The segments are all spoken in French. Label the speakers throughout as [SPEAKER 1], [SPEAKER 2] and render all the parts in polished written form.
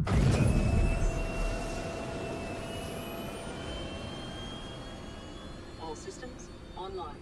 [SPEAKER 1] All systems online.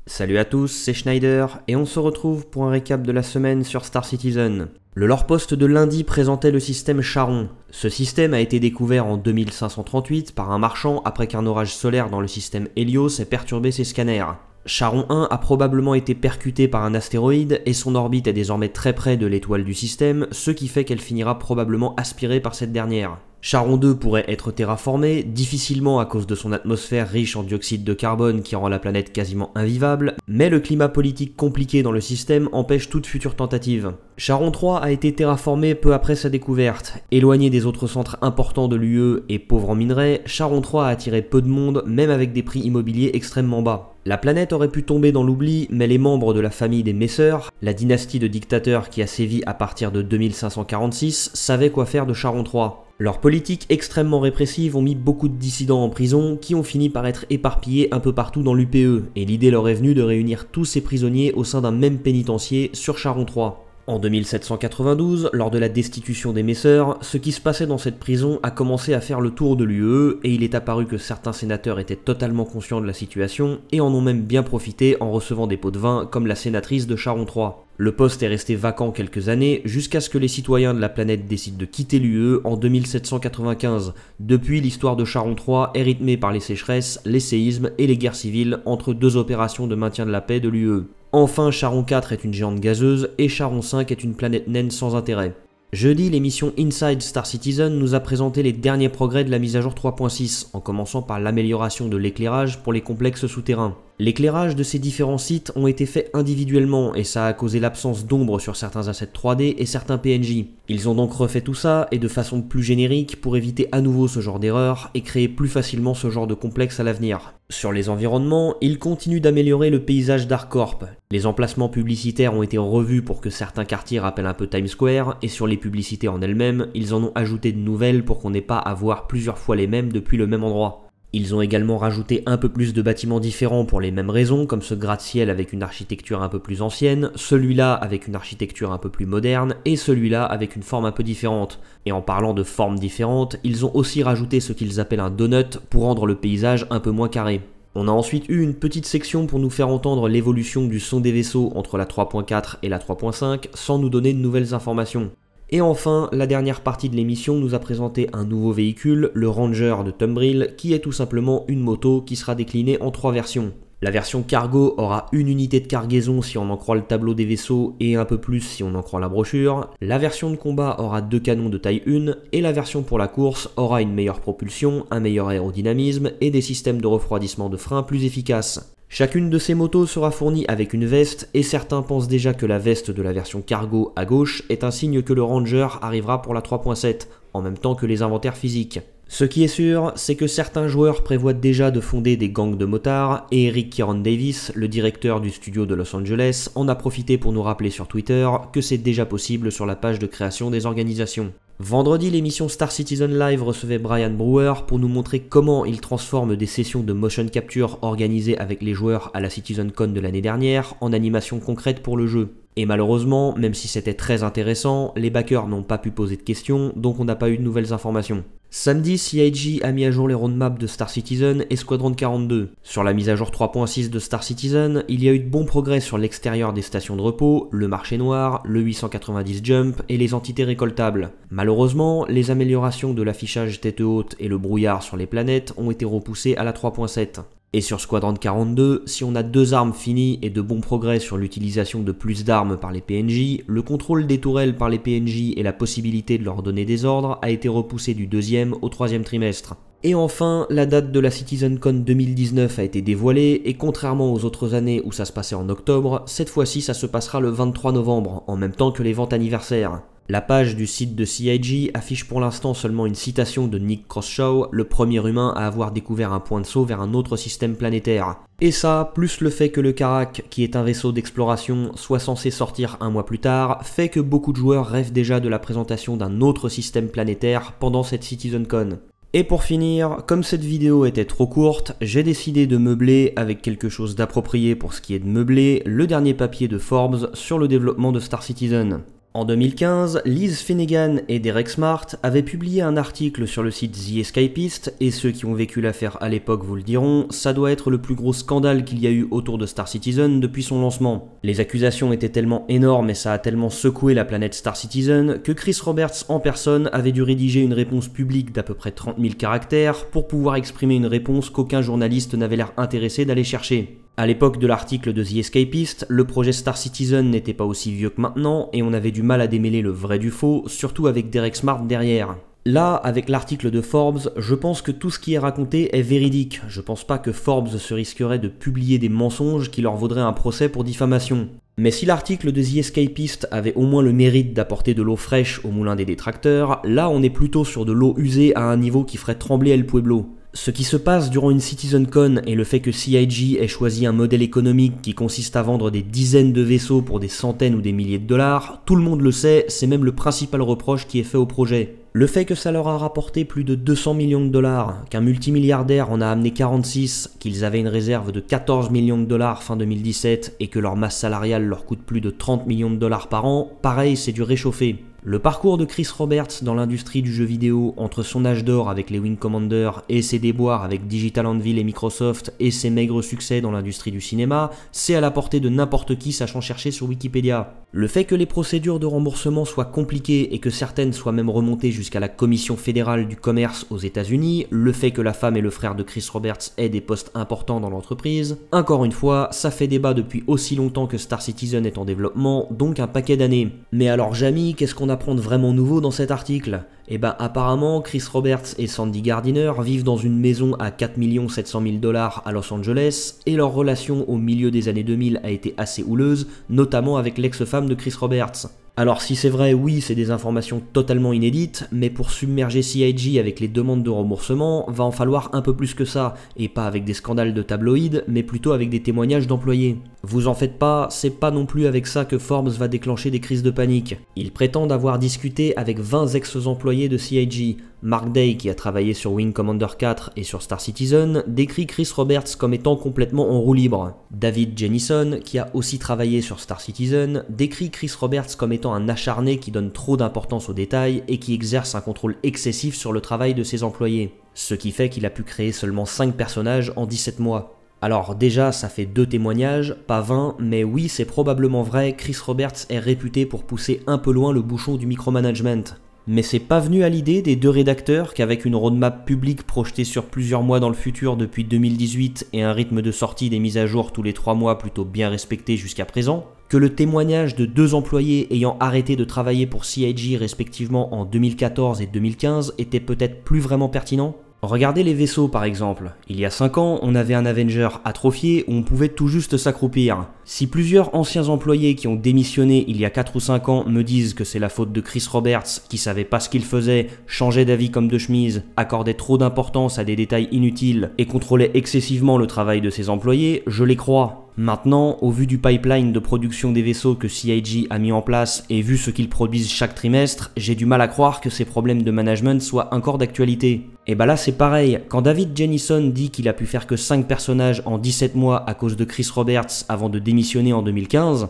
[SPEAKER 2] Salut à tous, c'est Schneider, et on se retrouve pour un récap de la semaine sur Star Citizen. Le lore post de lundi présentait le système Charon. Ce système a été découvert en 2538 par un marchand après qu'un orage solaire dans le système Helios ait perturbé ses scanners. Charon 1 a probablement été percuté par un astéroïde et son orbite est désormais très près de l'étoile du système, ce qui fait qu'elle finira probablement aspirée par cette dernière. Charon 2 pourrait être terraformé, difficilement à cause de son atmosphère riche en dioxyde de carbone qui rend la planète quasiment invivable, mais le climat politique compliqué dans le système empêche toute future tentative. Charon 3 a été terraformé peu après sa découverte. Éloigné des autres centres importants de l'UE et pauvre en minerais, Charon 3 a attiré peu de monde, même avec des prix immobiliers extrêmement bas. La planète aurait pu tomber dans l'oubli, mais les membres de la famille des Messeurs, la dynastie de dictateurs qui a sévi à partir de 2546, savaient quoi faire de Charon 3. Leurs politiques extrêmement répressives ont mis beaucoup de dissidents en prison qui ont fini par être éparpillés un peu partout dans l'UPE, et l'idée leur est venue de réunir tous ces prisonniers au sein d'un même pénitencier sur Charon 3. En 2792, lors de la destitution des Messeurs, ce qui se passait dans cette prison a commencé à faire le tour de l'UE et il est apparu que certains sénateurs étaient totalement conscients de la situation et en ont même bien profité en recevant des pots de vin comme la sénatrice de Charon 3. Le poste est resté vacant quelques années jusqu'à ce que les citoyens de la planète décident de quitter l'UE en 2795. Depuis, l'histoire de Charon 3 est rythmée par les sécheresses, les séismes et les guerres civiles entre deux opérations de maintien de la paix de l'UE. Enfin, Charon 4 est une géante gazeuse et Charon 5 est une planète naine sans intérêt. Jeudi, l'émission Inside Star Citizen nous a présenté les derniers progrès de la mise à jour 3.6, en commençant par l'amélioration de l'éclairage pour les complexes souterrains. L'éclairage de ces différents sites ont été faits individuellement et ça a causé l'absence d'ombre sur certains assets 3D et certains PNJ. Ils ont donc refait tout ça et de façon plus générique pour éviter à nouveau ce genre d'erreur et créer plus facilement ce genre de complexe à l'avenir. Sur les environnements, ils continuent d'améliorer le paysage d'Arcorp. Les emplacements publicitaires ont été revus pour que certains quartiers rappellent un peu Times Square et sur les publicités en elles-mêmes, ils en ont ajouté de nouvelles pour qu'on n'ait pas à voir plusieurs fois les mêmes depuis le même endroit. Ils ont également rajouté un peu plus de bâtiments différents pour les mêmes raisons, comme ce gratte-ciel avec une architecture un peu plus ancienne, celui-là avec une architecture un peu plus moderne, et celui-là avec une forme un peu différente. Et en parlant de formes différentes, ils ont aussi rajouté ce qu'ils appellent un donut pour rendre le paysage un peu moins carré. On a ensuite eu une petite section pour nous faire entendre l'évolution du son des vaisseaux entre la 3.4 et la 3.5 sans nous donner de nouvelles informations. Et enfin, la dernière partie de l'émission nous a présenté un nouveau véhicule, le Ranger de Tumbril, qui est tout simplement une moto qui sera déclinée en 3 versions. La version cargo aura une unité de cargaison si on en croit le tableau des vaisseaux et un peu plus si on en croit la brochure. La version de combat aura 2 canons de taille 1 et la version pour la course aura une meilleure propulsion, un meilleur aérodynamisme et des systèmes de refroidissement de frein plus efficaces. Chacune de ces motos sera fournie avec une veste et certains pensent déjà que la veste de la version cargo à gauche est un signe que le Ranger arrivera pour la 3.7, en même temps que les inventaires physiques. Ce qui est sûr, c'est que certains joueurs prévoient déjà de fonder des gangs de motards et Eric Kieran Davis, le directeur du studio de Los Angeles, en a profité pour nous rappeler sur Twitter que c'est déjà possible sur la page de création des organisations. Vendredi, l'émission Star Citizen Live recevait Brian Brewer pour nous montrer comment il transforme des sessions de motion capture organisées avec les joueurs à la CitizenCon de l'année dernière en animations concrètes pour le jeu. Et malheureusement, même si c'était très intéressant, les backers n'ont pas pu poser de questions, donc on n'a pas eu de nouvelles informations. Samedi, CIG a mis à jour les roadmaps de Star Citizen et Squadron 42. Sur la mise à jour 3.6 de Star Citizen, il y a eu de bons progrès sur l'extérieur des stations de repos, le marché noir, le 890 jump et les entités récoltables. Malheureusement, les améliorations de l'affichage tête haute et le brouillard sur les planètes ont été repoussées à la 3.7. Et sur Squadron 42, si on a 2 armes finies et de bons progrès sur l'utilisation de plus d'armes par les PNJ, le contrôle des tourelles par les PNJ et la possibilité de leur donner des ordres a été repoussé du 2e au 3e trimestre. Et enfin, la date de la CitizenCon 2019 a été dévoilée et contrairement aux autres années où ça se passait en octobre, cette fois-ci ça se passera le 23 novembre, en même temps que les ventes anniversaires. La page du site de CIG affiche pour l'instant seulement une citation de Nick Croshaw, le premier humain à avoir découvert un point de saut vers un autre système planétaire. Et ça, plus le fait que le Karak, qui est un vaisseau d'exploration, soit censé sortir un mois plus tard, fait que beaucoup de joueurs rêvent déjà de la présentation d'un autre système planétaire pendant cette CitizenCon. Et pour finir, comme cette vidéo était trop courte, j'ai décidé de meubler avec quelque chose d'approprié pour ce qui est de meubler le dernier papier de Forbes sur le développement de Star Citizen. En 2015, Liz Finnegan et Derek Smart avaient publié un article sur le site The Escapist, et ceux qui ont vécu l'affaire à l'époque vous le diront, ça doit être le plus gros scandale qu'il y a eu autour de Star Citizen depuis son lancement. Les accusations étaient tellement énormes et ça a tellement secoué la planète Star Citizen que Chris Roberts en personne avait dû rédiger une réponse publique d'à peu près 30 000 caractères pour pouvoir exprimer une réponse qu'aucun journaliste n'avait l'air intéressé d'aller chercher. À l'époque de l'article de The Escapist, le projet Star Citizen n'était pas aussi vieux que maintenant et on avait du mal à démêler le vrai du faux, surtout avec Derek Smart derrière. Là, avec l'article de Forbes, je pense que tout ce qui est raconté est véridique. Je pense pas que Forbes se risquerait de publier des mensonges qui leur vaudraient un procès pour diffamation. Mais si l'article de The Escapist avait au moins le mérite d'apporter de l'eau fraîche au moulin des détracteurs, là on est plutôt sur de l'eau usée à un niveau qui ferait trembler El Pueblo. Ce qui se passe durant une CitizenCon et le fait que CIG ait choisi un modèle économique qui consiste à vendre des dizaines de vaisseaux pour des centaines ou des milliers de dollars, tout le monde le sait, c'est même le principal reproche qui est fait au projet. Le fait que ça leur a rapporté plus de 200 millions de dollars, qu'un multimilliardaire en a amené 46, qu'ils avaient une réserve de 14 millions de dollars fin 2017 et que leur masse salariale leur coûte plus de 30 millions de dollars par an, pareil, c'est du réchauffé. Le parcours de Chris Roberts dans l'industrie du jeu vidéo entre son âge d'or avec les Wing Commander et ses déboires avec Digital Anvil et Microsoft et ses maigres succès dans l'industrie du cinéma, c'est à la portée de n'importe qui sachant chercher sur Wikipédia. Le fait que les procédures de remboursement soient compliquées et que certaines soient même remontées jusqu'à la Commission fédérale du commerce aux États-Unis, le fait que la femme et le frère de Chris Roberts aient des postes importants dans l'entreprise, encore une fois, ça fait débat depuis aussi longtemps que Star Citizen est en développement, donc un paquet d'années. Mais alors Jamie, qu'est-ce qu'on apprend de vraiment nouveau dans cet article? Eh ben apparemment, Chris Roberts et Sandy Gardiner vivent dans une maison à 4 700 000 $ à Los Angeles et leur relation au milieu des années 2000 a été assez houleuse, notamment avec l'ex-femme de Chris Roberts. Alors si c'est vrai, oui, c'est des informations totalement inédites, mais pour submerger CIG avec les demandes de remboursement, va en falloir un peu plus que ça, et pas avec des scandales de tabloïds, mais plutôt avec des témoignages d'employés. Vous en faites pas, c'est pas non plus avec ça que Forbes va déclencher des crises de panique. Ils prétendent avoir discuté avec 20 ex-employés de CIG. Mark Day, qui a travaillé sur Wing Commander 4 et sur Star Citizen, décrit Chris Roberts comme étant complètement en roue libre. David Jennison, qui a aussi travaillé sur Star Citizen, décrit Chris Roberts comme étant un acharné qui donne trop d'importance aux détails et qui exerce un contrôle excessif sur le travail de ses employés. Ce qui fait qu'il a pu créer seulement 5 personnages en 17 mois. Alors déjà, ça fait 2 témoignages, pas 20, mais oui, c'est probablement vrai, Chris Roberts est réputé pour pousser un peu loin le bouchon du micromanagement. Mais c'est pas venu à l'idée des 2 rédacteurs qu'avec une roadmap publique projetée sur plusieurs mois dans le futur depuis 2018 et un rythme de sortie des mises à jour tous les 3 mois plutôt bien respecté jusqu'à présent, que le témoignage de 2 employés ayant arrêté de travailler pour CIG respectivement en 2014 et 2015 était peut-être plus vraiment pertinent? Regardez les vaisseaux par exemple. Il y a 5 ans, on avait un Avenger atrophié où on pouvait tout juste s'accroupir. Si plusieurs anciens employés qui ont démissionné il y a 4 ou 5 ans me disent que c'est la faute de Chris Roberts qui savait pas ce qu'il faisait, changeait d'avis comme de chemise, accordait trop d'importance à des détails inutiles et contrôlait excessivement le travail de ses employés, je les crois. Maintenant, au vu du pipeline de production des vaisseaux que CIG a mis en place et vu ce qu'ils produisent chaque trimestre, j'ai du mal à croire que ces problèmes de management soient encore d'actualité. Et bah là c'est pareil, quand David Jennison dit qu'il a pu faire que 5 personnages en 17 mois à cause de Chris Roberts avant de démissionner en 2015,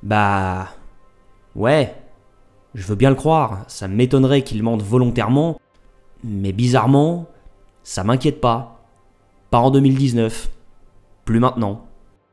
[SPEAKER 2] bah... ouais, je veux bien le croire, ça m'étonnerait qu'il mente volontairement, mais bizarrement, ça m'inquiète pas. Pas en 2019. Plus maintenant.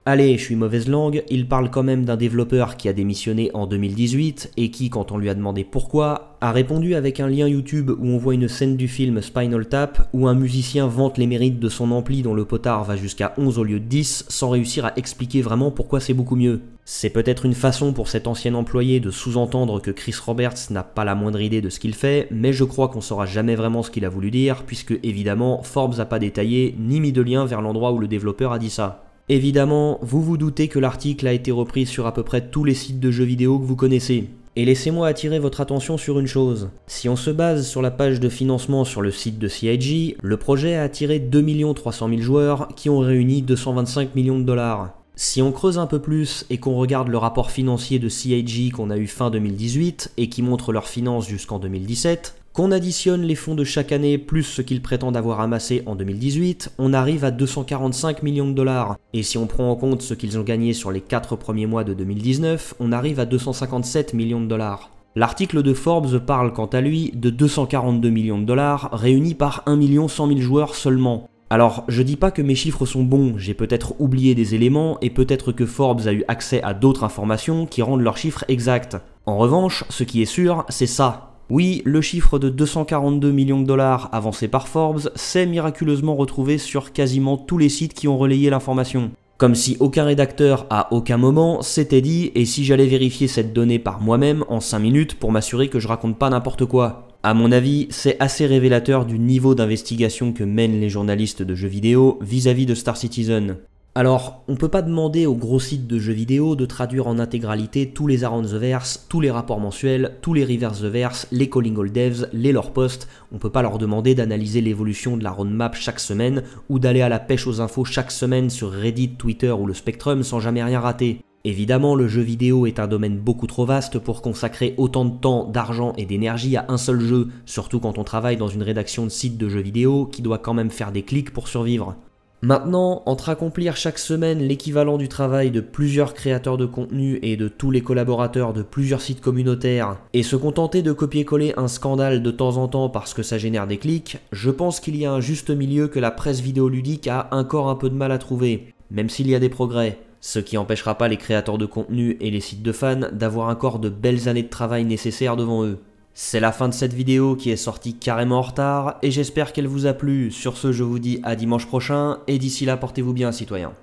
[SPEAKER 2] Allez, je suis mauvaise langue, il parle quand même d'un développeur qui a démissionné en 2018 et qui, quand on lui a demandé pourquoi, a répondu avec un lien YouTube où on voit une scène du film Spinal Tap où un musicien vante les mérites de son ampli dont le potard va jusqu'à 11 au lieu de 10 sans réussir à expliquer vraiment pourquoi c'est beaucoup mieux. C'est peut-être une façon pour cet ancien employé de sous-entendre que Chris Roberts n'a pas la moindre idée de ce qu'il fait, mais je crois qu'on saura jamais vraiment ce qu'il a voulu dire puisque évidemment Forbes n'a pas détaillé ni mis de lien vers l'endroit où le développeur a dit ça. Évidemment, vous vous doutez que l'article a été repris sur à peu près tous les sites de jeux vidéo que vous connaissez. Et laissez-moi attirer votre attention sur une chose. Si on se base sur la page de financement sur le site de CIG, le projet a attiré 2 300 000 joueurs qui ont réuni 225 millions de dollars. Si on creuse un peu plus et qu'on regarde le rapport financier de CIG qu'on a eu fin 2018 et qui montre leurs finances jusqu'en 2017, Qu'on additionne les fonds de chaque année plus ce qu'ils prétendent avoir amassé en 2018, on arrive à 245 millions de dollars. Et si on prend en compte ce qu'ils ont gagné sur les 4 premiers mois de 2019, on arrive à 257 millions de dollars. L'article de Forbes parle quant à lui de 242 millions de dollars réunis par 1 100 000 joueurs seulement. Alors, je dis pas que mes chiffres sont bons, j'ai peut-être oublié des éléments et peut-être que Forbes a eu accès à d'autres informations qui rendent leurs chiffres exacts. En revanche, ce qui est sûr, c'est ça. Oui, le chiffre de 242 millions de dollars avancé par Forbes s'est miraculeusement retrouvé sur quasiment tous les sites qui ont relayé l'information. Comme si aucun rédacteur à aucun moment s'était dit « et si j'allais vérifier cette donnée par moi-même en 5 minutes pour m'assurer que je raconte pas n'importe quoi ?» À mon avis, c'est assez révélateur du niveau d'investigation que mènent les journalistes de jeux vidéo vis-à-vis de Star Citizen. Alors, on peut pas demander aux gros sites de jeux vidéo de traduire en intégralité tous les Around the Verse, tous les rapports mensuels, tous les Reverse the Verse, les Calling All Devs, les lore posts. On peut pas leur demander d'analyser l'évolution de la roadmap chaque semaine ou d'aller à la pêche aux infos chaque semaine sur Reddit, Twitter ou le Spectrum sans jamais rien rater. Évidemment, le jeu vidéo est un domaine beaucoup trop vaste pour consacrer autant de temps, d'argent et d'énergie à un seul jeu, surtout quand on travaille dans une rédaction de site de jeux vidéo qui doit quand même faire des clics pour survivre. Maintenant, entre accomplir chaque semaine l'équivalent du travail de plusieurs créateurs de contenu et de tous les collaborateurs de plusieurs sites communautaires, et se contenter de copier-coller un scandale de temps en temps parce que ça génère des clics, je pense qu'il y a un juste milieu que la presse vidéoludique a encore un peu de mal à trouver, même s'il y a des progrès. Ce qui n'empêchera pas les créateurs de contenu et les sites de fans d'avoir encore de belles années de travail nécessaires devant eux. C'est la fin de cette vidéo qui est sortie carrément en retard et j'espère qu'elle vous a plu. Sur ce, je vous dis à dimanche prochain et d'ici là, portez-vous bien, citoyens.